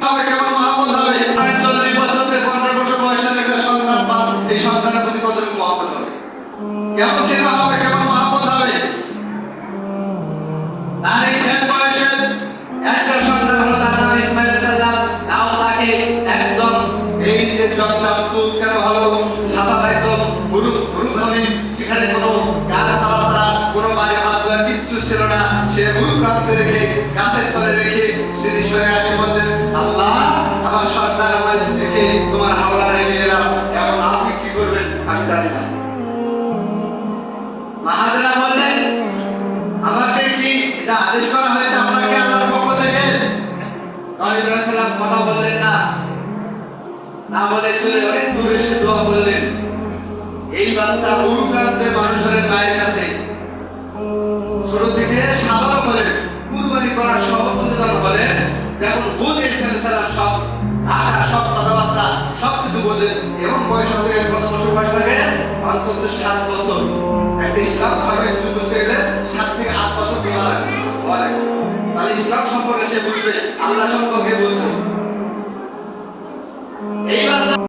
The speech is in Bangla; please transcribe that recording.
হবে কেমন মহব্বত হবে 40 বছর থেকে 50 বছর বয়সের একটা সন্তান পান এই সন্তানের প্রতি কতটুকু মহব্বত হবে কেমন চিন্তা হবে কেমন মহব্বত হবে আর এই শেষ বয়সের একটা সন্তান হলো তার নাম ইসমাইল আলাইহিসসালাম তাও তাকে একদম এই যে জন্ম খুব কেন ভালো সাদা একদম মরুভূমি যেখানে কোনো গাছপালা ছাড়া কোনো বাড়ি ঘর কিচ্ছু ছিল না সে মরু প্রান্তে রেখে গাছের তলে রেখে তিনি সরে আসে বলতেন আল্লাহ আমার সন্তান আমার দেখে তোমার হাওলা রেখে এলাম এখন আপনি কি করবেন আমি জানি না মাহাজরা বললেন আমাকে কি এটা আদেশ করা হয়েছে আপনাকে আল্লাহর পক্ষ থেকে নবী রাসূলুল্লাহ কথা বললেন না বলে চলে অনেক দূরে এসে দোয়া করলেন এই বাচ্চা মরুপ্রান্তের মানুষের মায়ের কাছে ছোট থেকে সাধারণ বলেন কুরবানি করার সহযোগিতা বলেন যখন বুঝে ইসলাম সব ভাষা সব কথাবার্তা সবকিছু বোঝেন এবং বয়স হতে কত বছর বয়স লাগে অন্তত 7 বছর একটা ইসলাম ধর্মে কিছু বুঝতে গেলে 7 থেকে 8 বছর দেওয়া লাগে তাহলে ইসলাম সম্পর্কে সে বুঝবে আল্লাহ সম্পর্কে বুঝবে এই